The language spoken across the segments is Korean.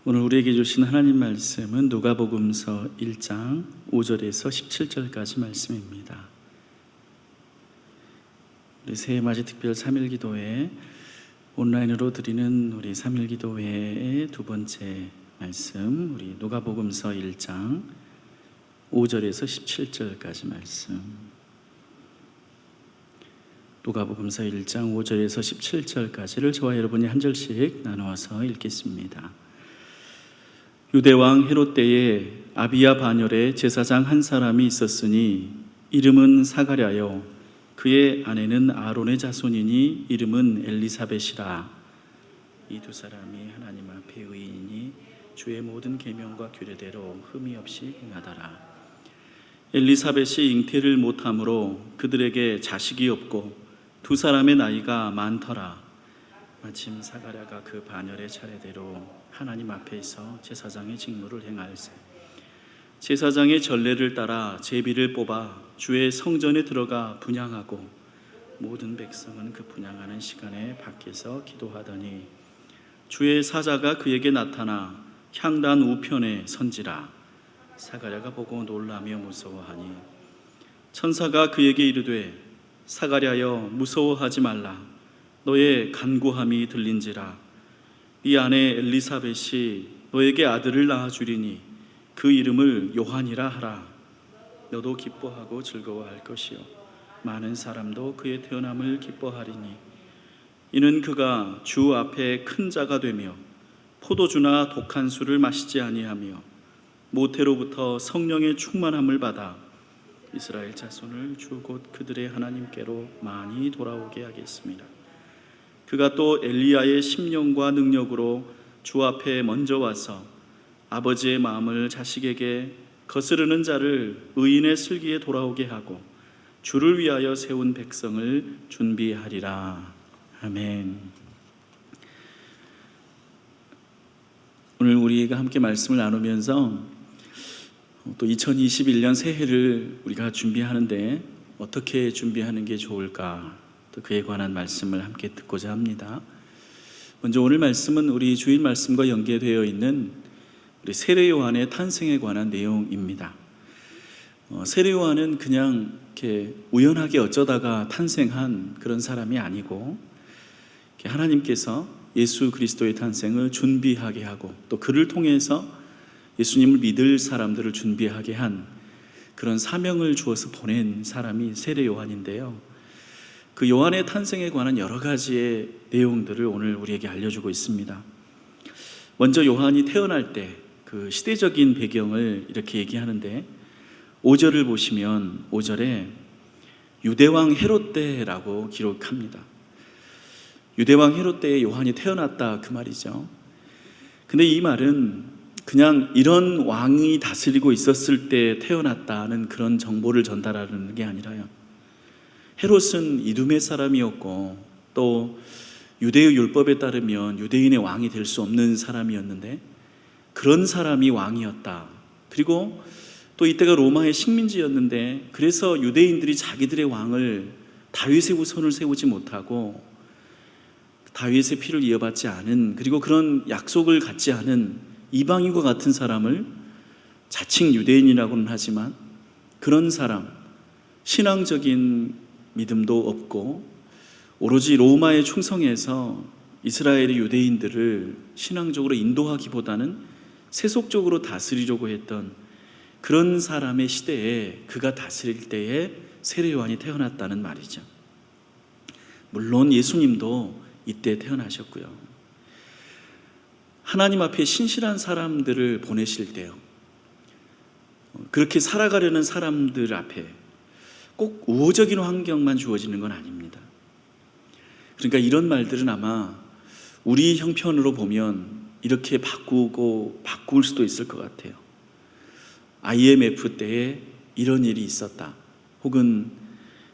오늘 우리에게 주신 하나님 말씀은 누가복음서 1장 5절에서 17절까지 말씀입니다. 우리 새해맞이 특별 3일 기도회 온라인으로 드리는 우리 3일 기도회의 두 번째 말씀, 우리 누가복음서 1장 5절에서 17절까지 말씀. 누가복음서 1장 5절에서 17절까지를 저와 여러분이 한 절씩 나누어서 읽겠습니다. 유대왕 헤롯 때에 아비야 반열에 제사장 한 사람이 있었으니 이름은 사가랴요 그의 아내는 아론의 자손이니 이름은 엘리사벳이라. 이 두 사람이 하나님 앞에 의인이니 주의 모든 계명과 규례대로 흠이 없이 행하더라. 엘리사벳이 잉태를 못함으로 그들에게 자식이 없고 두 사람의 나이가 많더라. 마침 사가랴가 그 반열의 차례대로 하나님 앞에서 제사장의 직무를 행할세. 제사장의 전례를 따라 제비를 뽑아 주의 성전에 들어가 분향하고 모든 백성은 그 분향하는 시간에 밖에서 기도하더니 주의 사자가 그에게 나타나 향단 우편에 선지라. 사가랴가 보고 놀라며 무서워하니 천사가 그에게 이르되 사가랴여 무서워하지 말라. 너의 간구함이 들린지라. 네 아내 엘리사벳이 너에게 아들을 낳아주리니 그 이름을 요한이라 하라. 너도 기뻐하고 즐거워할 것이요 많은 사람도 그의 태어남을 기뻐하리니 이는 그가 주 앞에 큰 자가 되며 포도주나 독한 술을 마시지 아니하며 모태로부터 성령의 충만함을 받아 이스라엘 자손을 주 곧 그들의 하나님께로 많이 돌아오게 하겠습니다. 그가 또 엘리야의 심령과 능력으로 주 앞에 먼저 와서 아버지의 마음을 자식에게 거스르는 자를 의인의 슬기에 돌아오게 하고 주를 위하여 세운 백성을 준비하리라. 아멘. 오늘 우리가 함께 말씀을 나누면서 또 2021년 새해를 우리가 준비하는데 어떻게 준비하는 게 좋을까, 또 그에 관한 말씀을 함께 듣고자 합니다. 먼저 오늘 말씀은 우리 주일 말씀과 연계되어 있는 우리 세례 요한의 탄생에 관한 내용입니다. 세례 요한은 그냥 이렇게 우연하게 어쩌다가 탄생한 그런 사람이 아니고 하나님께서 예수 그리스도의 탄생을 준비하게 하고 또 그를 통해서 예수님을 믿을 사람들을 준비하게 한 그런 사명을 주어서 보낸 사람이 세례 요한인데요. 그 요한의 탄생에 관한 여러 가지의 내용들을 오늘 우리에게 알려주고 있습니다. 먼저 요한이 태어날 때 그 시대적인 배경을 이렇게 얘기하는데 5절을 보시면 5절에 유대왕 헤롯 때라고 기록합니다. 유대왕 헤롯 때에 요한이 태어났다 그 말이죠. 근데 이 말은 그냥 이런 왕이 다스리고 있었을 때 태어났다는 그런 정보를 전달하는 게 아니라요. 헤롯은 이두메 사람이었고 또 유대의 율법에 따르면 유대인의 왕이 될 수 없는 사람이었는데 그런 사람이 왕이었다. 그리고 또 이때가 로마의 식민지였는데 그래서 유대인들이 자기들의 왕을 다윗의 후손을 세우지 못하고 다윗의 피를 이어받지 않은, 그리고 그런 약속을 갖지 않은 이방인과 같은 사람을 자칭 유대인이라고는 하지만 그런 사람, 신앙적인 믿음도 없고 오로지 로마에 충성해서 이스라엘의 유대인들을 신앙적으로 인도하기보다는 세속적으로 다스리려고 했던 그런 사람의 시대에 그가 다스릴 때에 세례 요한이 태어났다는 말이죠. 물론 예수님도 이때 태어나셨고요. 하나님 앞에 신실한 사람들을 보내실 때요, 그렇게 살아가려는 사람들 앞에 꼭 우호적인 환경만 주어지는 건 아닙니다. 그러니까 이런 말들은 아마 우리 형편으로 보면 이렇게 바꿀 수도 있을 것 같아요. IMF 때에 이런 일이 있었다. 혹은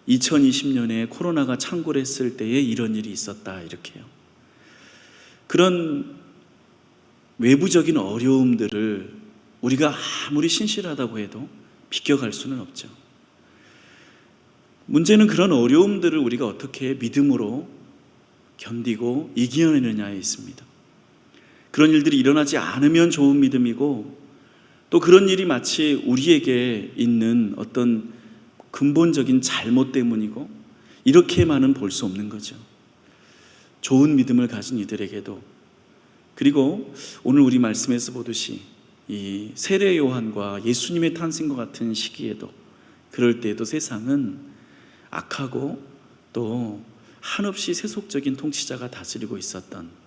2020년에 코로나가 창궐했을 때에 이런 일이 있었다. 이렇게요. 그런 외부적인 어려움들을 우리가 아무리 신실하다고 해도 비껴갈 수는 없죠. 문제는 그런 어려움들을 우리가 어떻게 믿음으로 견디고 이겨내느냐에 있습니다. 그런 일들이 일어나지 않으면 좋은 믿음이고, 또 그런 일이 마치 우리에게 있는 어떤 근본적인 잘못 때문이고, 이렇게만은 볼 수 없는 거죠. 좋은 믿음을 가진 이들에게도, 그리고 오늘 우리 말씀에서 보듯이 이 세례 요한과 예수님의 탄생과 같은 시기에도, 그럴 때에도 세상은 악하고 또 한없이 세속적인 통치자가 다스리고 있었던,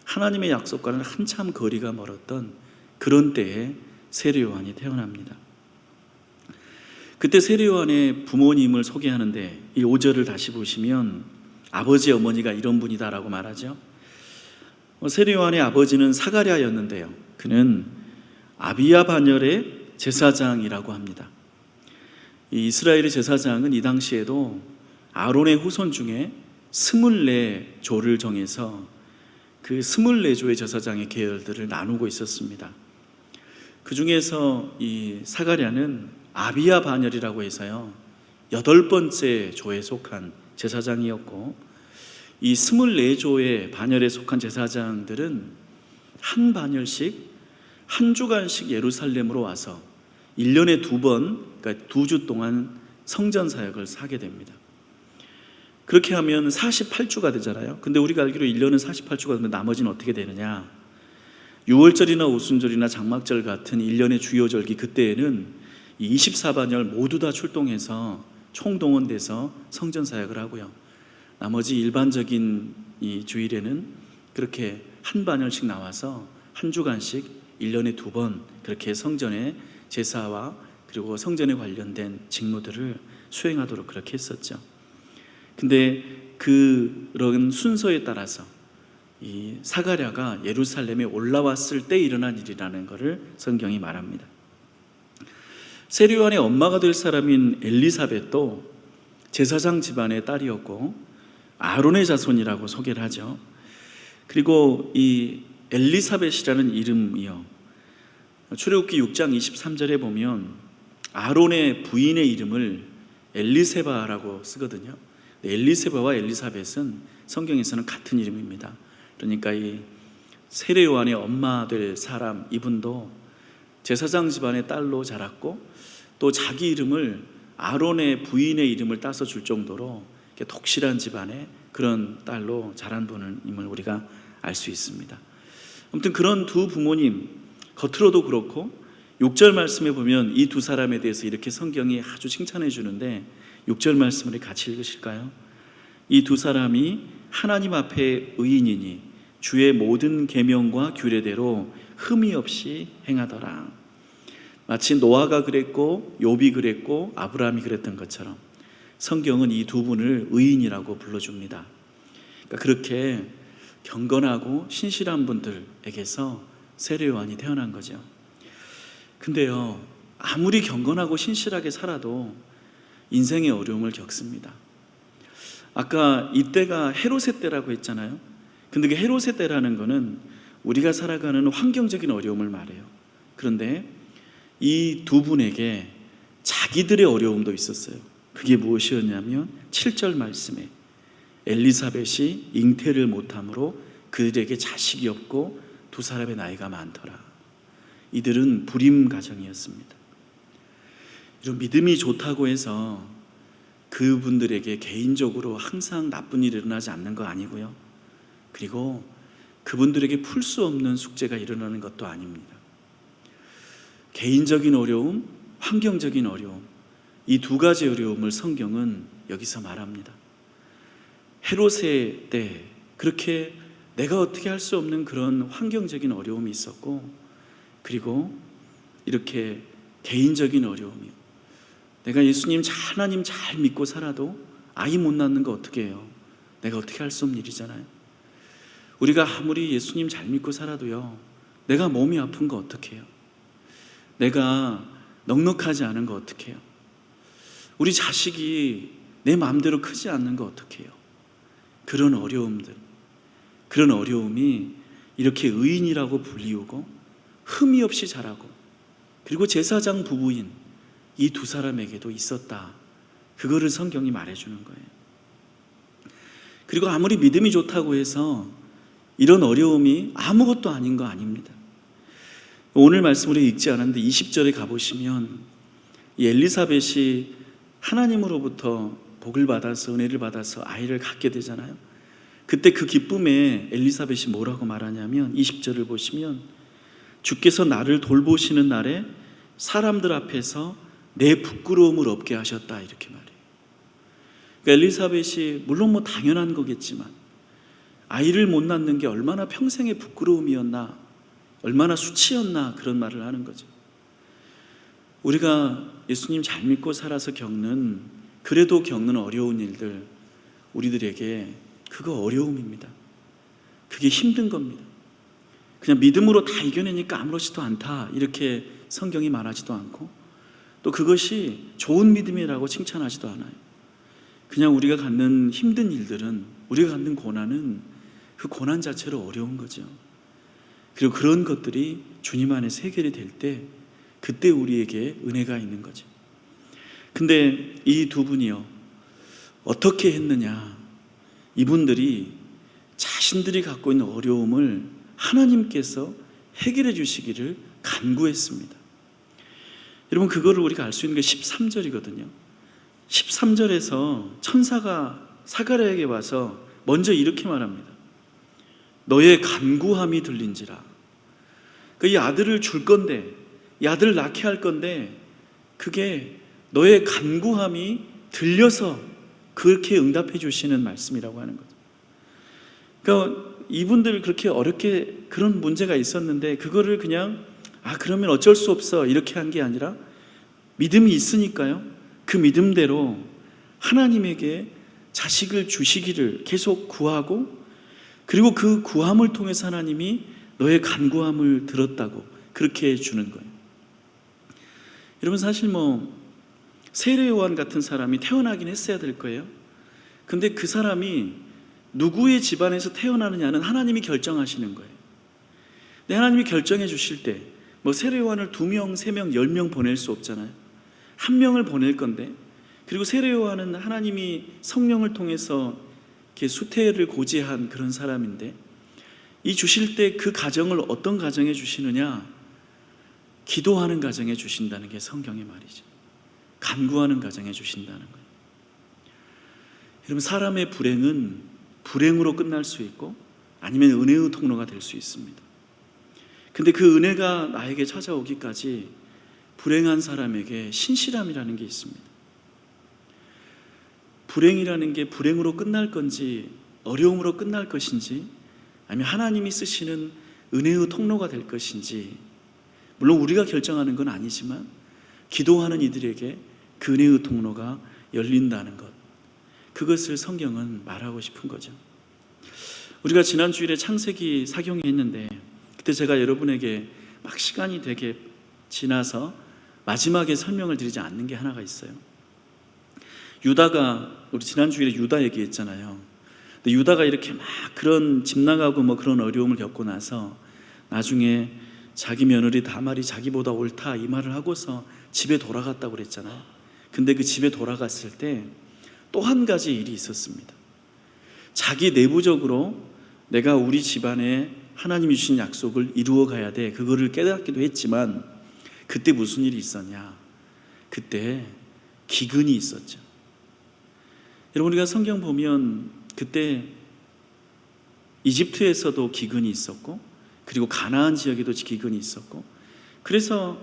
하나님의 약속과는 한참 거리가 멀었던 그런 때에 세례 요한이 태어납니다. 그때 세례 요한의 부모님을 소개하는데 이 5절을 다시 보시면 아버지 어머니가 이런 분이다라고 말하죠. 세례 요한의 아버지는 사가랴였는데요, 그는 아비야 반열의 제사장이라고 합니다. 이 이스라엘의 제사장은 이 당시에도 아론의 후손 중에 24조를 정해서 그 24조의 제사장의 계열들을 나누고 있었습니다. 그 중에서 이 사가랴는 아비야 반열이라고 해서요 8번째 조에 속한 제사장이었고, 이 24조의 반열에 속한 제사장들은 한 반열씩 한 주간씩 예루살렘으로 와서 1년에 2번, 그러니까 2주 동안 성전 사역을 하게 됩니다. 그렇게 하면 48주가 되잖아요. 근데 우리가 알기로 1년은 48주가 되면 나머지는 어떻게 되느냐, 6월절이나 오순절이나 장막절 같은 1년의 주요 절기, 그때에는 이 24반열 모두 다 출동해서 총동원돼서 성전 사역을 하고요, 나머지 일반적인 이 주일에는 그렇게 한 반열씩 나와서 한 주간씩 1년에 2번 그렇게 성전의 제사와 그리고 성전에 관련된 직무들을 수행하도록 그렇게 했었죠. 근데 그런 순서에 따라서 이 사가랴가 예루살렘에 올라왔을 때 일어난 일이라는 것을 성경이 말합니다. 세례 요한의 엄마가 될 사람인 엘리사벳도 제사장 집안의 딸이었고 아론의 자손이라고 소개를 하죠. 그리고 이 엘리사벳이라는 이름이요, 출애굽기 6장 23절에 보면 아론의 부인의 이름을 엘리세바라고 쓰거든요. 엘리세바와 엘리사벳은 성경에서는 같은 이름입니다. 그러니까 이 세례 요한의 엄마 될 사람, 이분도 제사장 집안의 딸로 자랐고, 또 자기 이름을 아론의 부인의 이름을 따서 줄 정도로 독실한 집안의 그런 딸로 자란 분임을 우리가 알 수 있습니다. 아무튼 그런 두 부모님, 겉으로도 그렇고 6절 말씀에 보면 이 두 사람에 대해서 이렇게 성경이 아주 칭찬해 주는데, 6절 말씀을 같이 읽으실까요? 이 두 사람이 하나님 앞에 의인이니 주의 모든 계명과 규례대로 흠이 없이 행하더라. 마치 노아가 그랬고 욥이 그랬고 아브라함이 그랬던 것처럼 성경은 이 두 분을 의인이라고 불러줍니다. 그러니까 그렇게 경건하고 신실한 분들에게서 세례 요한이 태어난 거죠. 근데요, 아무리 경건하고 신실하게 살아도 인생의 어려움을 겪습니다. 아까 이때가 헤롯의 때라고 했잖아요. 근데 그 헤롯의 때라는 거는 우리가 살아가는 환경적인 어려움을 말해요. 그런데 이 두 분에게 자기들의 어려움도 있었어요. 그게 무엇이었냐면 7절 말씀에 엘리사벳이 잉태를 못함으로 그들에게 자식이 없고 두 사람의 나이가 많더라. 이들은 불임 가정이었습니다. 이런 믿음이 좋다고 해서 그분들에게 개인적으로 항상 나쁜 일이 일어나지 않는 거 아니고요, 그리고 그분들에게 풀 수 없는 숙제가 일어나는 것도 아닙니다. 개인적인 어려움, 환경적인 어려움, 이 두 가지 어려움을 성경은 여기서 말합니다. 헤롯의 때 그렇게 내가 어떻게 할 수 없는 그런 환경적인 어려움이 있었고, 그리고 이렇게 개인적인 어려움이요, 내가 예수님 하나님 잘 믿고 살아도 아이 못 낳는 거 어떻게 해요? 내가 어떻게 할 수 없는 일이잖아요. 우리가 아무리 예수님 잘 믿고 살아도요, 내가 몸이 아픈 거 어떻게 해요? 내가 넉넉하지 않은 거 어떻게 해요? 우리 자식이 내 마음대로 크지 않는 거 어떻게 해요? 그런 어려움들, 그런 어려움이 이렇게 의인이라고 불리우고 흠이 없이 자라고, 그리고 제사장 부부인 이 두 사람에게도 있었다. 그거를 성경이 말해주는 거예요. 그리고 아무리 믿음이 좋다고 해서 이런 어려움이 아무것도 아닌 거 아닙니다. 오늘 말씀으로 읽지 않았는데 20절에 가보시면 이 엘리사벳이 하나님으로부터 복을 받아서 은혜를 받아서 아이를 갖게 되잖아요. 그때 그 기쁨에 엘리사벳이 뭐라고 말하냐면 20절을 보시면 주께서 나를 돌보시는 날에 사람들 앞에서 내 부끄러움을 없게 하셨다, 이렇게 말해요. 그러니까 엘리사벳이 물론 뭐 당연한 거겠지만 아이를 못 낳는 게 얼마나 평생의 부끄러움이었나, 얼마나 수치였나, 그런 말을 하는 거죠. 우리가 예수님 잘 믿고 살아서 그래도 겪는 어려운 일들, 우리들에게 그거 어려움입니다. 그게 힘든 겁니다. 그냥 믿음으로 다 이겨내니까 아무렇지도 않다, 이렇게 성경이 말하지도 않고, 또 그것이 좋은 믿음이라고 칭찬하지도 않아요. 그냥 우리가 갖는 힘든 일들은, 우리가 갖는 고난은 그 고난 자체로 어려운 거죠. 그리고 그런 것들이 주님 안에서 해결이 될 때, 그때 우리에게 은혜가 있는 거죠. 근데 이 두 분이요, 어떻게 했느냐? 이분들이 자신들이 갖고 있는 어려움을 하나님께서 해결해 주시기를 간구했습니다. 여러분, 그거를 우리가 알 수 있는 게 13절이거든요. 13절에서 천사가 사가랴에게 와서 먼저 이렇게 말합니다. 너의 간구함이 들린지라. 이 아들을 줄 건데, 이 아들을 낳게 할 건데, 그게 너의 간구함이 들려서 그렇게 응답해 주시는 말씀이라고 하는 거죠. 그러니까 이분들 그렇게 어렵게 그런 문제가 있었는데 그거를 그냥 그러면 어쩔 수 없어 이렇게 한 게 아니라 믿음이 있으니까요, 그 믿음대로 하나님에게 자식을 주시기를 계속 구하고, 그리고 그 구함을 통해서 하나님이 너의 간구함을 들었다고 그렇게 해주는 거예요. 여러분, 사실 세례 요한 같은 사람이 태어나긴 했어야 될 거예요. 근데 그 사람이 누구의 집안에서 태어나느냐는 하나님이 결정하시는 거예요. 근데 하나님이 결정해 주실 때 세례 요한을 2명, 3명, 10명 보낼 수 없잖아요. 1명을 보낼 건데, 그리고 세례 요한은 하나님이 성령을 통해서 이렇게 수태를 고지한 그런 사람인데, 이 주실 때 그 가정을 어떤 가정에 주시느냐? 기도하는 가정에 주신다는 게 성경의 말이죠. 간구하는 가정에 주신다는 거예요. 여러분, 사람의 불행은 불행으로 끝날 수 있고 아니면 은혜의 통로가 될 수 있습니다. 근데 그 은혜가 나에게 찾아오기까지 불행한 사람에게 신실함이라는 게 있습니다. 불행이라는 게 불행으로 끝날 건지 어려움으로 끝날 것인지, 아니면 하나님이 쓰시는 은혜의 통로가 될 것인지, 물론 우리가 결정하는 건 아니지만 기도하는 이들에게 그 은혜의 통로가 열린다는 것, 그것을 성경은 말하고 싶은 거죠. 우리가 지난 주일에 창세기 사경에 했는데, 그때 제가 여러분에게 막 시간이 되게 지나서 마지막에 설명을 드리지 않는 게 하나가 있어요. 유다가, 우리 지난 주일에 유다 얘기했잖아요. 근데 유다가 이렇게 막 그런 집 나가고 그런 어려움을 겪고 나서 나중에 자기 며느리 다말이 자기보다 옳다, 이 말을 하고서 집에 돌아갔다고 그랬잖아요. 근데 그 집에 돌아갔을 때 또 한 가지 일이 있었습니다. 자기 내부적으로 내가 우리 집안에 하나님이 주신 약속을 이루어 가야 돼, 그거를 깨닫기도 했지만, 그때 무슨 일이 있었냐? 그때 기근이 있었죠. 여러분, 우리가 성경 보면 그때 이집트에서도 기근이 있었고, 그리고 가나안 지역에도 기근이 있었고, 그래서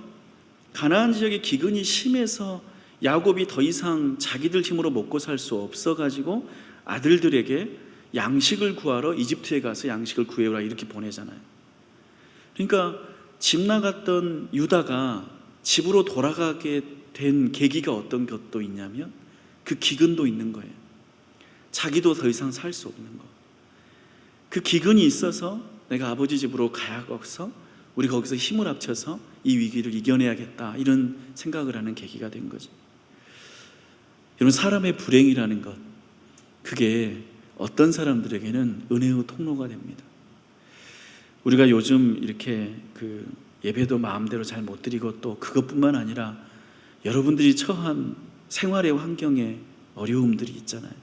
가나안 지역의 기근이 심해서 야곱이 더 이상 자기들 힘으로 먹고 살 수 없어가지고 아들들에게 양식을 구하러 이집트에 가서 양식을 구해오라, 이렇게 보내잖아요. 그러니까 집 나갔던 유다가 집으로 돌아가게 된 계기가 어떤 것도 있냐면 그 기근도 있는 거예요. 자기도 더 이상 살 수 없는 거. 그 기근이 있어서 내가 아버지 집으로 가야겠어, 우리 거기서 힘을 합쳐서 이 위기를 이겨내야겠다, 이런 생각을 하는 계기가 된 거죠. 여러분, 사람의 불행이라는 것, 그게 어떤 사람들에게는 은혜의 통로가 됩니다. 우리가 요즘 이렇게 예배도 마음대로 잘 못 드리고, 또 그것뿐만 아니라 여러분들이 처한 생활의 환경에 어려움들이 있잖아요.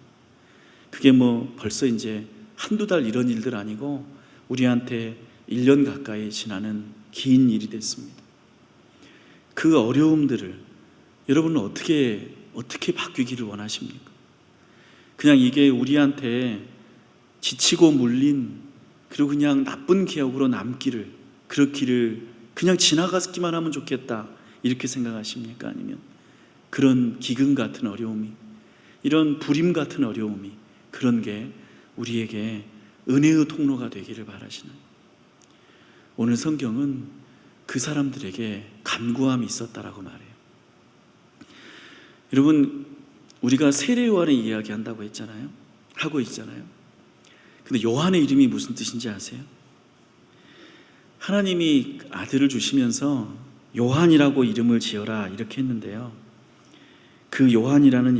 그게 벌써 이제 한두 달 이런 일들 아니고 우리한테 1년 가까이 지나는 긴 일이 됐습니다. 그 어려움들을 여러분은 어떻게 바뀌기를 원하십니까? 그냥 이게 우리한테 지치고 물린, 그리고 그냥 나쁜 기억으로 남기를, 그렇기를 그냥 지나갔기만 하면 좋겠다, 이렇게 생각하십니까? 아니면 그런 기근 같은 어려움이, 이런 불임 같은 어려움이, 그런 게 우리에게 은혜의 통로가 되기를 바라시나요? 오늘 성경은 그 사람들에게 간구함이 있었다라고 말해요. 여러분, 우리가 세례 요한을 이야기한다고 했잖아요. 하고 있잖아요. 근데 요한의 이름이 무슨 뜻인지 아세요? 하나님이 아들을 주시면서 요한이라고 이름을 지어라 이렇게 했는데요, 그 요한이라는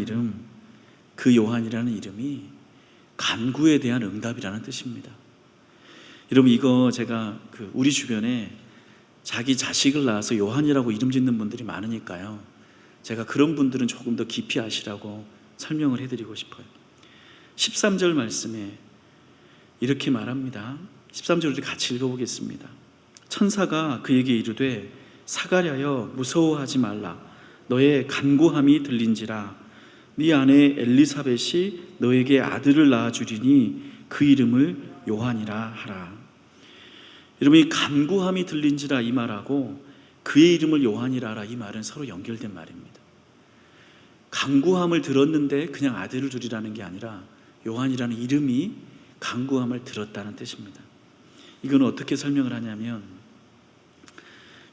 이름이 간구에 대한 응답이라는 뜻입니다. 여러분, 이거 제가 우리 주변에 자기 자식을 낳아서 요한이라고 이름 짓는 분들이 많으니까요, 제가 그런 분들은 조금 더 깊이 아시라고 설명을 해드리고 싶어요. 13절 말씀에 이렇게 말합니다. 13절을 같이 읽어보겠습니다. 천사가 그에게 이르되 사가랴여 무서워하지 말라. 너의 간구함이 들린지라. 네 아내 엘리사벳이 너에게 아들을 낳아주리니 그 이름을 요한이라 하라. 여러분, 이 간구함이 들린지라 이 말하고 그의 이름을 요한이라 하라, 이 말은 서로 연결된 말입니다. 간구함을 들었는데 그냥 아들을 두리라는 게 아니라 요한이라는 이름이 간구함을 들었다는 뜻입니다. 이건 어떻게 설명을 하냐면,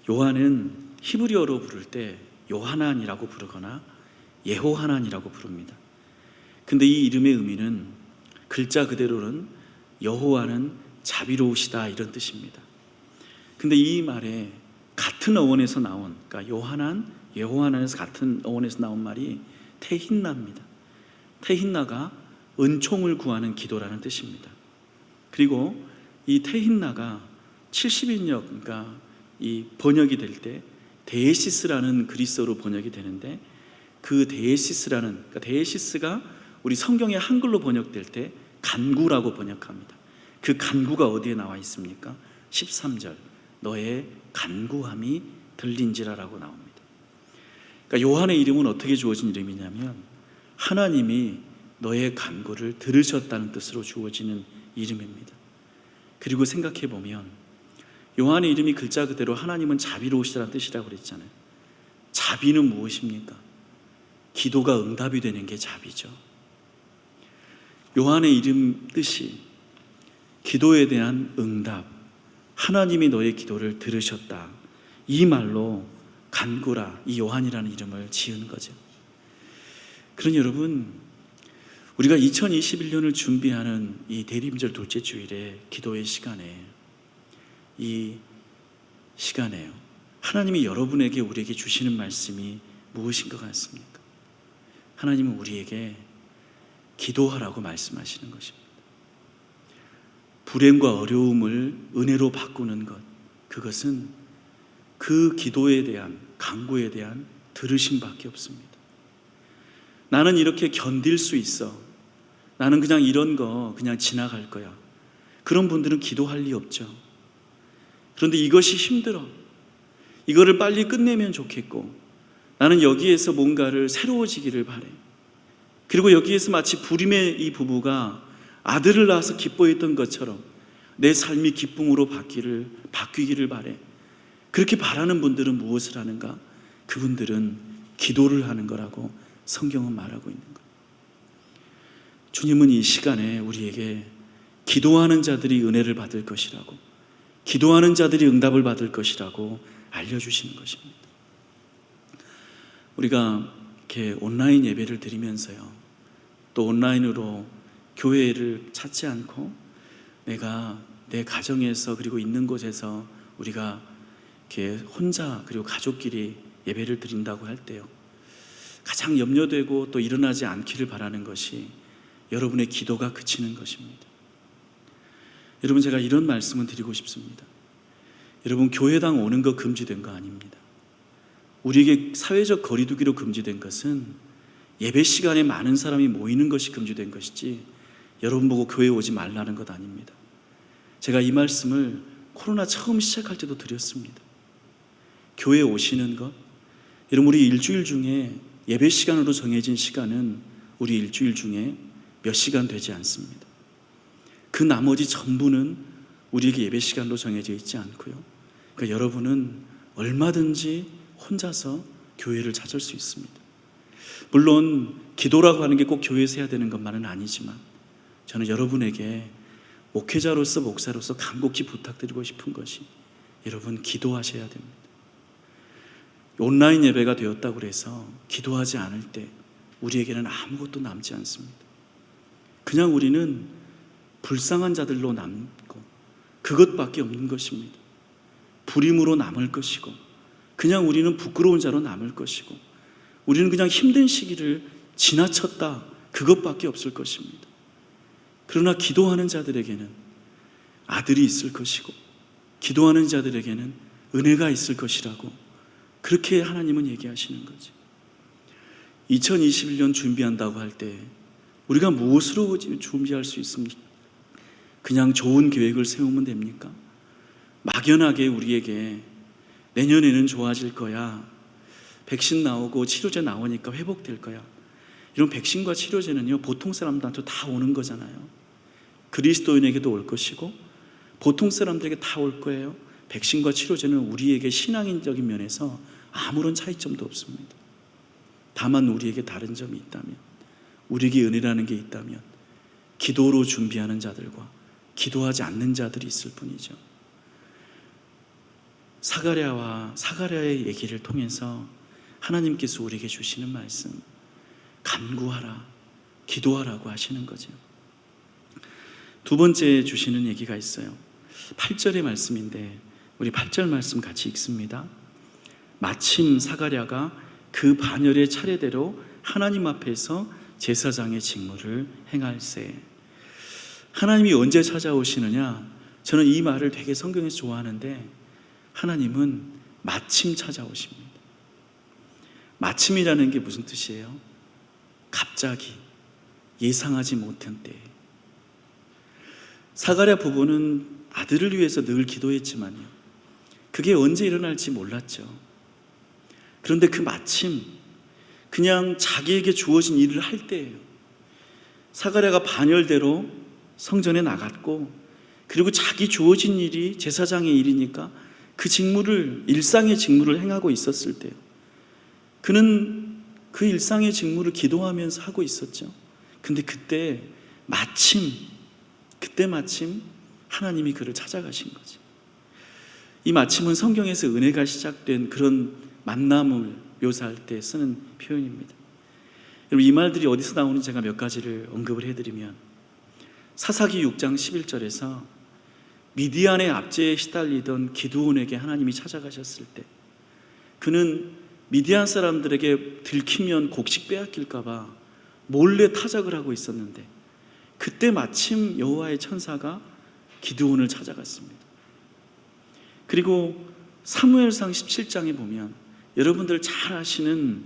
요한은 히브리어로 부를 때 요하난이라고 부르거나 예호하난이라고 부릅니다. 근데 이 이름의 의미는 글자 그대로는 여호와는 자비로우시다, 이런 뜻입니다. 근데 이 말에 같은 어원에서 나온, 그러니까 요하난, 예호하난에서 같은 어원에서 나온 말이 테힌나입니다. 테힌나가 은총을 구하는 기도라는 뜻입니다. 그리고 이 테힌나가 70인역, 그러니까 이 번역이 될 때 데에시스라는 그리스어로 번역이 되는데, 그 데에시스라는, 그러니까 데에시스가 우리 성경의 한글로 번역될 때 간구라고 번역합니다. 그 간구가 어디에 나와 있습니까? 13절, 너의 간구함이 들린지라라고 나옵니다. 그러니까 요한의 이름은 어떻게 주어진 이름이냐면, 하나님이 너의 간구를 들으셨다는 뜻으로 주어지는 이름입니다. 그리고 생각해 보면 요한의 이름이 글자 그대로 하나님은 자비로우시다는 뜻이라고 그랬잖아요. 자비는 무엇입니까? 기도가 응답이 되는 게 자비죠. 요한의 이름 뜻이 기도에 대한 응답, 하나님이 너의 기도를 들으셨다, 이 말로 간구라, 이 요한이라는 이름을 지은 거죠. 그러니 여러분, 우리가 2021년을 준비하는 이 대림절 둘째 주일의 기도의 시간에, 이 시간에요, 하나님이 여러분에게, 우리에게 주시는 말씀이 무엇인 것 같습니까? 하나님은 우리에게 기도하라고 말씀하시는 것입니다. 불행과 어려움을 은혜로 바꾸는 것, 그것은 그 기도에 대한, 간구에 대한 들으심밖에 없습니다. 나는 이렇게 견딜 수 있어, 나는 그냥 이런 거 그냥 지나갈 거야, 그런 분들은 기도할 리 없죠. 그런데 이것이 힘들어, 이거를 빨리 끝내면 좋겠고, 나는 여기에서 뭔가를 새로워지기를 바래. 그리고 여기에서 마치 불임의 이 부부가 아들을 낳아서 기뻐했던 것처럼 내 삶이 기쁨으로 바뀌기를 바래. 그렇게 바라는 분들은 무엇을 하는가? 그분들은 기도를 하는 거라고 성경은 말하고 있는 거예요. 주님은 이 시간에 우리에게 기도하는 자들이 은혜를 받을 것이라고, 기도하는 자들이 응답을 받을 것이라고 알려주시는 것입니다. 우리가 이렇게 온라인 예배를 드리면서요, 또 온라인으로 교회를 찾지 않고 내가 내 가정에서, 그리고 있는 곳에서 우리가 이렇게 혼자, 그리고 가족끼리 예배를 드린다고 할 때요, 가장 염려되고 또 일어나지 않기를 바라는 것이 여러분의 기도가 그치는 것입니다. 여러분, 제가 이런 말씀을 드리고 싶습니다. 여러분, 교회당 오는 거 금지된 거 아닙니다. 우리에게 사회적 거리두기로 금지된 것은 예배 시간에 많은 사람이 모이는 것이 금지된 것이지, 여러분 보고 교회 오지 말라는 것 아닙니다. 제가 이 말씀을 코로나 처음 시작할 때도 드렸습니다. 교회에 오시는 것, 여러분 우리 일주일 중에 예배 시간으로 정해진 시간은 우리 일주일 중에 몇 시간 되지 않습니다. 그 나머지 전부는 우리에게 예배 시간으로 정해져 있지 않고요. 그러니까 여러분은 얼마든지 혼자서 교회를 찾을 수 있습니다. 물론 기도라고 하는 게 꼭 교회에서 해야 되는 것만은 아니지만 저는 여러분에게 목회자로서 목사로서 간곡히 부탁드리고 싶은 것이 여러분 기도하셔야 됩니다. 온라인 예배가 되었다고 해서 기도하지 않을 때 우리에게는 아무것도 남지 않습니다. 그냥 우리는 불쌍한 자들로 남고 그것밖에 없는 것입니다. 불임으로 남을 것이고 그냥 우리는 부끄러운 자로 남을 것이고 우리는 그냥 힘든 시기를 지나쳤다 그것밖에 없을 것입니다. 그러나 기도하는 자들에게는 아들이 있을 것이고 기도하는 자들에게는 은혜가 있을 것이라고 그렇게 하나님은 얘기하시는 거지. 2021년 준비한다고 할 때 우리가 무엇으로 준비할 수 있습니까? 그냥 좋은 계획을 세우면 됩니까? 막연하게 우리에게 내년에는 좋아질 거야, 백신 나오고 치료제 나오니까 회복될 거야, 이런 백신과 치료제는요 보통 사람들한테 다 오는 거잖아요. 그리스도인에게도 올 것이고 보통 사람들에게 다 올 거예요. 백신과 치료제는 우리에게 신앙인적인 면에서 아무런 차이점도 없습니다. 다만 우리에게 다른 점이 있다면, 우리에게 은혜라는 게 있다면 기도로 준비하는 자들과 기도하지 않는 자들이 있을 뿐이죠. 사가랴의 얘기를 통해서 하나님께서 우리에게 주시는 말씀, 간구하라, 기도하라고 하시는 거죠. 두 번째 주시는 얘기가 있어요. 8절의 말씀인데 우리 8절 말씀 같이 읽습니다. 마침 사가랴가 그 반열의 차례대로 하나님 앞에서 제사장의 직무를 행할세. 하나님이 언제 찾아오시느냐? 저는 이 말을 되게 성경에서 좋아하는데 하나님은 마침 찾아오십니다. 마침이라는 게 무슨 뜻이에요? 갑자기, 예상하지 못한 때. 사가랴 부부는 아들을 위해서 늘 기도했지만요, 그게 언제 일어날지 몰랐죠. 그런데 그 마침 그냥 자기에게 주어진 일을 할 때예요. 사가랴가 반열대로 성전에 나갔고 그리고 자기 주어진 일이 제사장의 일이니까 그 직무를, 일상의 직무를 행하고 있었을 때요, 그는 그 일상의 직무를 기도하면서 하고 있었죠. 근데 그때 마침 하나님이 그를 찾아가신 거지. 이 마침은 성경에서 은혜가 시작된 그런 만남을 묘사할 때 쓰는 표현입니다. 여러분, 이 말들이 어디서 나오는지 제가 몇 가지를 언급을 해드리면, 사사기 6장 11절에서 미디안의 압제에 시달리던 기드온에게 하나님이 찾아가셨을 때 그는 미디안 사람들에게 들키면 곡식 빼앗길까 봐 몰래 타작을 하고 있었는데 그때 마침 여호와의 천사가 기드온을 찾아갔습니다. 그리고 사무엘상 17장에 보면 여러분들 잘 아시는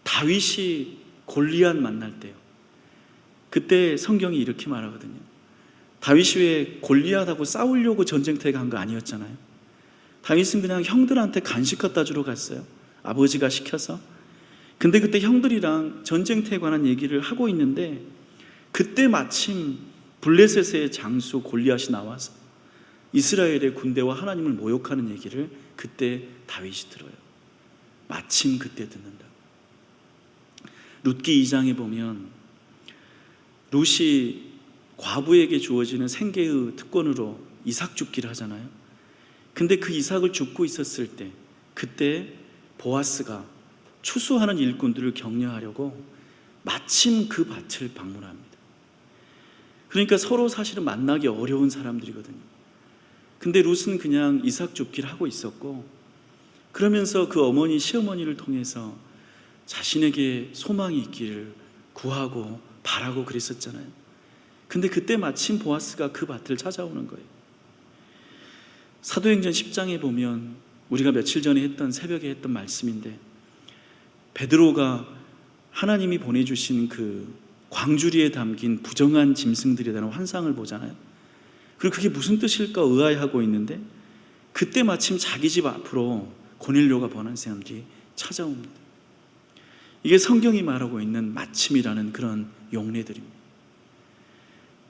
다윗이 골리앗 만날 때요, 그때 성경이 이렇게 말하거든요. 다윗이 왜 골리앗하고 싸우려고 전쟁터에 간 거 아니었잖아요. 다윗은 그냥 형들한테 간식 갖다 주러 갔어요. 아버지가 시켜서. 근데 그때 형들이랑 전쟁터에 관한 얘기를 하고 있는데 그때 마침 블레셋의 장수 골리앗이 나와서 이스라엘의 군대와 하나님을 모욕하는 얘기를 그때 다윗이 들어요. 마침 그때 듣는다. 룻기 2장에 보면 룻이 과부에게 주어지는 생계의 특권으로 이삭 줍기를 하잖아요. 근데 그 이삭을 줍고 있었을 때 그때 보아스가 추수하는 일꾼들을 격려하려고 마침 그 밭을 방문합니다. 그러니까 서로 사실은 만나기 어려운 사람들이거든요. 근데 룻은 그냥 이삭 줍기를 하고 있었고, 그러면서 그 어머니, 시어머니를 통해서 자신에게 소망이 있기를 구하고 바라고 그랬었잖아요. 근데 그때 마침 보아스가 그 밭을 찾아오는 거예요. 사도행전 10장에 보면 우리가 며칠 전에 했던, 새벽에 했던 말씀인데, 베드로가 하나님이 보내주신 그 광주리에 담긴 부정한 짐승들에 대한 환상을 보잖아요. 그리고 그게 무슨 뜻일까 의아해하고 있는데 그때 마침 자기 집 앞으로 고넬료가 번한 사람들이 찾아옵니다. 이게 성경이 말하고 있는 마침이라는 그런 용례들입니다.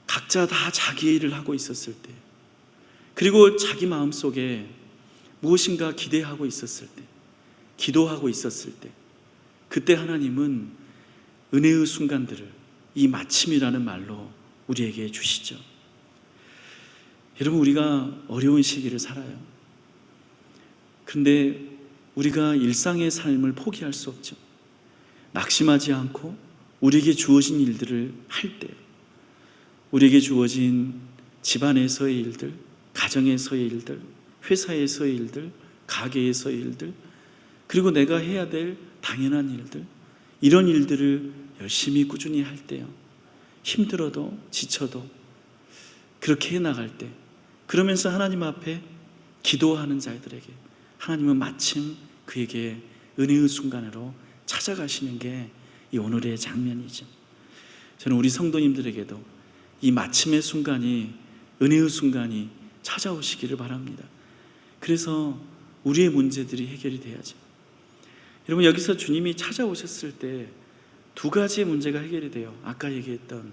각자 다 자기 일을 하고 있었을 때, 그리고 자기 마음속에 무엇인가 기대하고 있었을 때, 기도하고 있었을 때, 그때 하나님은 은혜의 순간들을 이 마침이라는 말로 우리에게 주시죠. 여러분, 우리가 어려운 시기를 살아요. 그런데 우리가 일상의 삶을 포기할 수 없죠. 낙심하지 않고 우리에게 주어진 일들을 할 때, 우리에게 주어진 집안에서의 일들, 가정에서의 일들, 회사에서의 일들, 가게에서의 일들, 그리고 내가 해야 될 당연한 일들, 이런 일들을 열심히 꾸준히 할 때요, 힘들어도 지쳐도 그렇게 해나갈 때, 그러면서 하나님 앞에 기도하는 자들에게 하나님은 마침 그에게 은혜의 순간으로 찾아가시는 게 이 오늘의 장면이죠. 저는 우리 성도님들에게도 이 마침의 순간이, 은혜의 순간이 찾아오시기를 바랍니다. 그래서 우리의 문제들이 해결이 돼야죠. 여러분, 여기서 주님이 찾아오셨을 때 두 가지의 문제가 해결이 돼요. 아까 얘기했던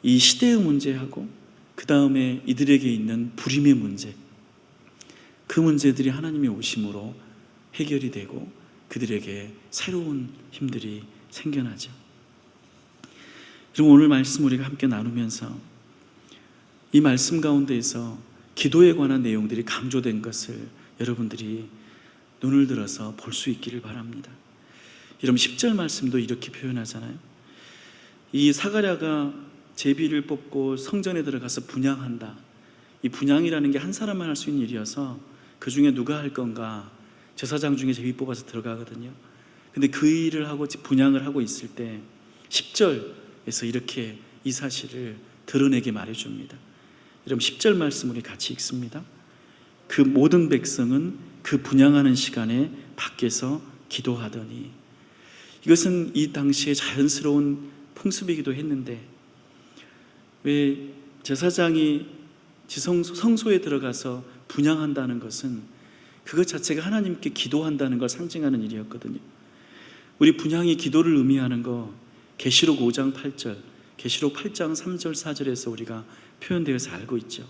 이 시대의 문제하고 그 다음에 이들에게 있는 불임의 문제, 그 문제들이 하나님의 오심으로 해결이 되고 그들에게 새로운 힘들이 생겨나죠. 그럼 오늘 말씀 우리가 함께 나누면서 이 말씀 가운데에서 기도에 관한 내용들이 강조된 것을 여러분들이 눈을 들어서 볼 수 있기를 바랍니다. 여러분, 10절 말씀도 이렇게 표현하잖아요. 이 사가랴가 제비를 뽑고 성전에 들어가서 분향한다. 이 분향이라는 게 한 사람만 할 수 있는 일이어서 그 중에 누가 할 건가, 제사장 중에 제비 뽑아서 들어가거든요. 근데 그 일을 하고 분향을 하고 있을 때 10절에서 이렇게 이 사실을 드러내게 말해줍니다. 여러분, 10절 말씀 우리 같이 읽습니다. 그 모든 백성은 그 분향하는 시간에 밖에서 기도하더니. 이것은 이 당시에 자연스러운 풍습이기도 했는데, 왜 제사장이 성소에 들어가서 분향한다는 것은 그것 자체가 하나님께 기도한다는 걸 상징하는 일이었거든요. 우리 분향이 기도를 의미하는 거 계시록 5장 8절, 계시록 8장 3절 4절에서 우리가 표현되어서 알고 있죠.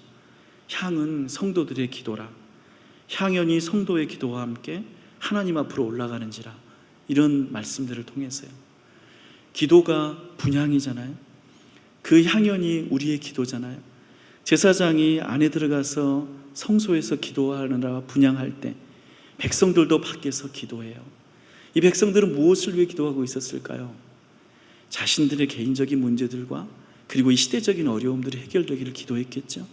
향은 성도들의 기도라. 향연이 성도의 기도와 함께 하나님 앞으로 올라가는지라. 이런 말씀들을 통해서요. 기도가 분향이잖아요. 그 향연이 우리의 기도잖아요. 제사장이 안에 들어가서 성소에서 기도하느라 분향할 때 백성들도 밖에서 기도해요. 이 백성들은 무엇을 위해 기도하고 있었을까요? 자신들의 개인적인 문제들과 그리고 이 시대적인 어려움들이 해결되기를 기도했겠죠.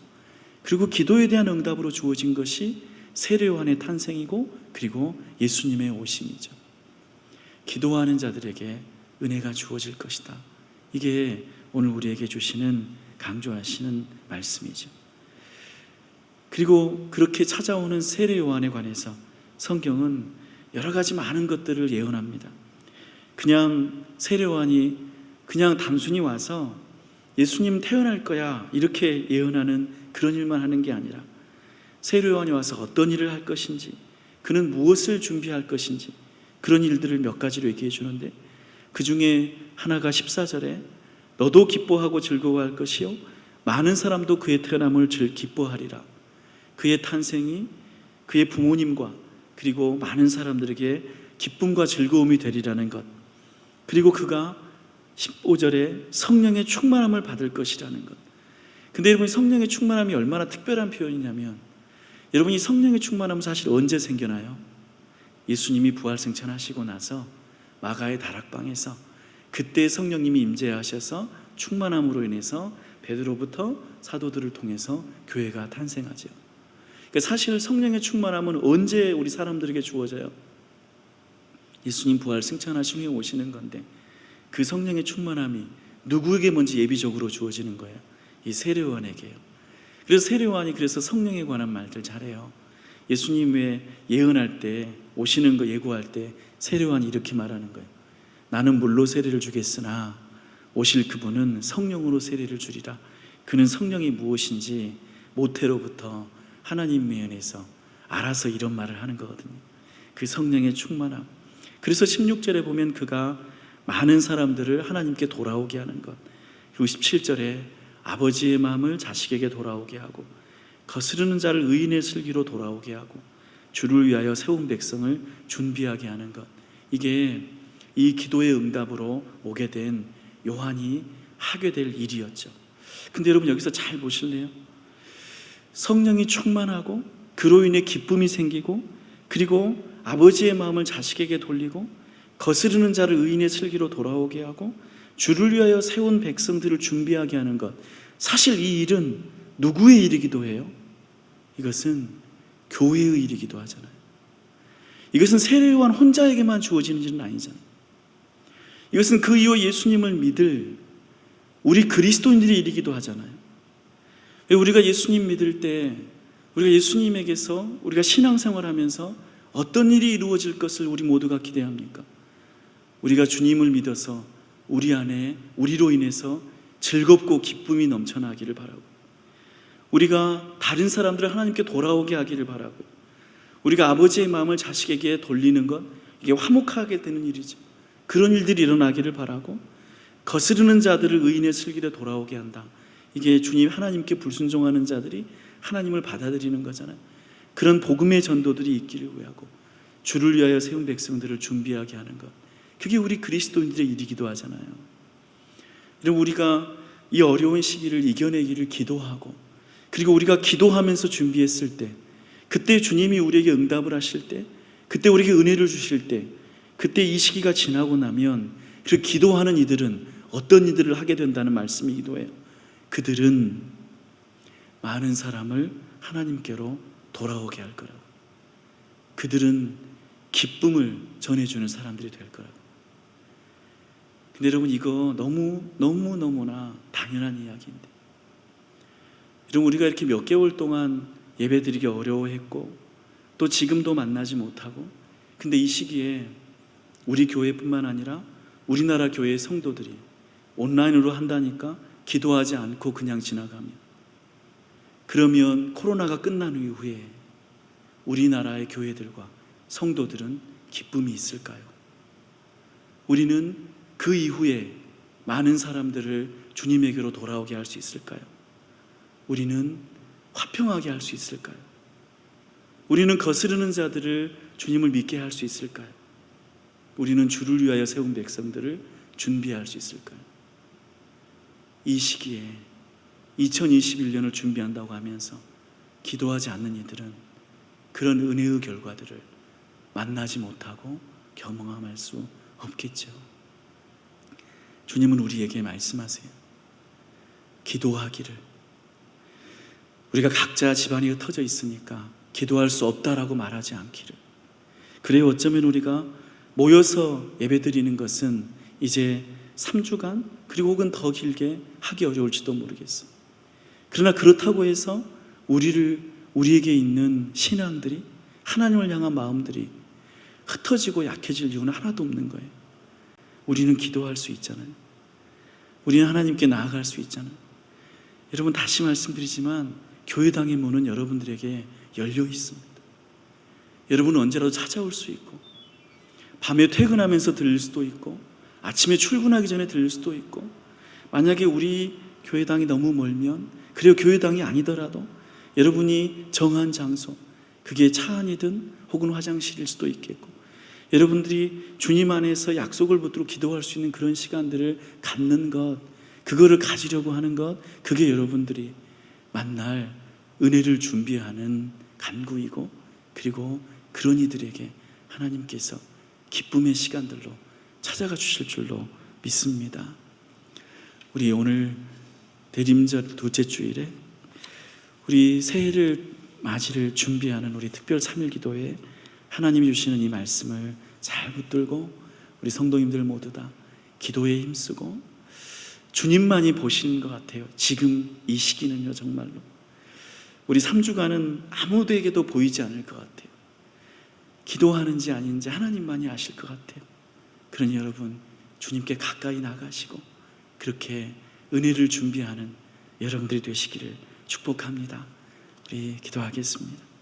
그리고 기도에 대한 응답으로 주어진 것이 세례 요한의 탄생이고 그리고 예수님의 오심이죠. 기도하는 자들에게 은혜가 주어질 것이다. 이게 오늘 우리에게 주시는, 강조하시는 말씀이죠. 그리고 그렇게 찾아오는 세례 요한에 관해서 성경은 여러 가지 많은 것들을 예언합니다. 그냥 세례 요한이 그냥 단순히 와서 예수님 태어날 거야 이렇게 예언하는 그런 일만 하는 게 아니라 세례 요한이 와서 어떤 일을 할 것인지, 그는 무엇을 준비할 것인지, 그런 일들을 몇 가지로 얘기해 주는데, 그 중에 하나가 14절에 너도 기뻐하고 즐거워할 것이요 많은 사람도 그의 태어남을 기뻐하리라. 그의 탄생이 그의 부모님과 그리고 많은 사람들에게 기쁨과 즐거움이 되리라는 것, 그리고 그가 15절에 성령의 충만함을 받을 것이라는 것. 근데 여러분, 성령의 충만함이 얼마나 특별한 표현이냐면, 여러분이 성령의 충만함은 사실 언제 생겨나요? 예수님이 부활승천하시고 나서 마가의 다락방에서 그때 성령님이 임재하셔서 충만함으로 인해서 베드로부터 사도들을 통해서 교회가 탄생하죠. 그러니까 사실 성령의 충만함은 언제 우리 사람들에게 주어져요? 예수님 부활 승천하신 후에 오시는 건데, 그 성령의 충만함이 누구에게 먼저 예비적으로 주어지는 거예요? 이 세례 요한에게요. 그래서 세례 요한이 그래서 성령에 관한 말들 잘해요. 예수님 왜 예언할 때, 오시는 거 예고할 때 세례 요한이 이렇게 말하는 거예요. 나는 물로 세례를 주겠으나 오실 그분은 성령으로 세례를 주리라. 그는 성령이 무엇인지 모태로부터 하나님 면에서 알아서 이런 말을 하는 거거든요. 그 성령의 충만함. 그래서 16절에 보면 그가 많은 사람들을 하나님께 돌아오게 하는 것, 그리고 17절에 아버지의 마음을 자식에게 돌아오게 하고 거스르는 자를 의인의 슬기로 돌아오게 하고 주를 위하여 세운 백성을 준비하게 하는 것, 이게 이 기도의 응답으로 오게 된 요한이 하게 될 일이었죠. 근데 여러분 여기서 잘 보실래요? 성령이 충만하고 그로 인해 기쁨이 생기고 그리고 아버지의 마음을 자식에게 돌리고 거스르는 자를 의인의 슬기로 돌아오게 하고 주를 위하여 세운 백성들을 준비하게 하는 것, 사실 이 일은 누구의 일이기도 해요? 이것은 교회의 일이기도 하잖아요. 이것은 세례요한 혼자에게만 주어지는 일은 아니잖아요. 이것은 그 이후 예수님을 믿을 우리 그리스도인들의 일이기도 하잖아요. 우리가 예수님 믿을 때 우리가 예수님에게서 우리가 신앙생활하면서 어떤 일이 이루어질 것을 우리 모두가 기대합니까? 우리가 주님을 믿어서 우리 안에 우리로 인해서 즐겁고 기쁨이 넘쳐나기를 바라고, 우리가 다른 사람들을 하나님께 돌아오게 하기를 바라고, 우리가 아버지의 마음을 자식에게 돌리는 것, 이게 화목하게 되는 일이죠. 그런 일들이 일어나기를 바라고, 거스르는 자들을 의인의 슬기로 돌아오게 한다. 이게 주님 하나님께 불순종하는 자들이 하나님을 받아들이는 거잖아요. 그런 복음의 전도들이 있기를 구하고 주를 위하여 세운 백성들을 준비하게 하는 것, 그게 우리 그리스도인들의 일이기도 하잖아요. 여러분, 우리가 이 어려운 시기를 이겨내기를 기도하고, 그리고 우리가 기도하면서 준비했을 때, 그때 주님이 우리에게 응답을 하실 때, 그때 우리에게 은혜를 주실 때, 그때 이 시기가 지나고 나면 그 기도하는 이들은 어떤 이들을 하게 된다는 말씀이기도 해요. 그들은 많은 사람을 하나님께로 돌아오게 할 거라고. 그들은 기쁨을 전해주는 사람들이 될 거라고. 근데 여러분, 이거 너무나 당연한 이야기인데, 여러분, 우리가 이렇게 몇 개월 동안 예배드리기 어려워했고 또 지금도 만나지 못하고, 근데 이 시기에 우리 교회뿐만 아니라 우리나라 교회의 성도들이 온라인으로 한다니까 기도하지 않고 그냥 지나가면, 그러면 코로나가 끝난 이후에 우리나라의 교회들과 성도들은 기쁨이 있을까요? 우리는 그 이후에 많은 사람들을 주님에게로 돌아오게 할 수 있을까요? 우리는 화평하게 할 수 있을까요? 우리는 거스르는 자들을 주님을 믿게 할 수 있을까요? 우리는 주를 위하여 세운 백성들을 준비할 수 있을까요? 이 시기에 2021년을 준비한다고 하면서 기도하지 않는 이들은 그런 은혜의 결과들을 만나지 못하고 경험할 수 없겠죠. 주님은 우리에게 말씀하세요. 기도하기를. 우리가 각자 집안이 흩어져 있으니까 기도할 수 없다라고 말하지 않기를. 그래요, 어쩌면 우리가 모여서 예배드리는 것은 이제 3주간 그리고 혹은 더 길게 하기 어려울지도 모르겠어. 그러나 그렇다고 해서 우리에게 있는 신앙들이, 하나님을 향한 마음들이 흩어지고 약해질 이유는 하나도 없는 거예요. 우리는 기도할 수 있잖아요. 우리는 하나님께 나아갈 수 있잖아요. 여러분, 다시 말씀드리지만 교회당의 문은 여러분들에게 열려 있습니다. 여러분은 언제라도 찾아올 수 있고, 밤에 퇴근하면서 들릴 수도 있고, 아침에 출근하기 전에 들릴 수도 있고, 만약에 우리 교회당이 너무 멀면, 그리고 교회당이 아니더라도 여러분이 정한 장소, 그게 차 안이든 혹은 화장실일 수도 있겠고, 여러분들이 주님 안에서 약속을 붙들고 기도할 수 있는 그런 시간들을 갖는 것, 그거를 가지려고 하는 것, 그게 여러분들이 만날 은혜를 준비하는 간구이고, 그리고 그런 이들에게 하나님께서 기쁨의 시간들로 찾아가 주실 줄로 믿습니다. 우리 오늘 대림절 둘째 주일에 우리 새해를 맞이를 준비하는 우리 특별 3일 기도에 하나님이 주시는 이 말씀을 잘 붙들고 우리 성도님들 모두 다 기도에 힘쓰고, 주님만이 보시는 것 같아요. 지금 이 시기는요, 정말로 우리 3주간은 아무에게도 보이지 않을 것 같아요. 기도하는지 아닌지 하나님만이 아실 것 같아요. 그러니 여러분, 주님께 가까이 나가시고 그렇게 은혜를 준비하는 여러분들이 되시기를 축복합니다. 우리 기도하겠습니다.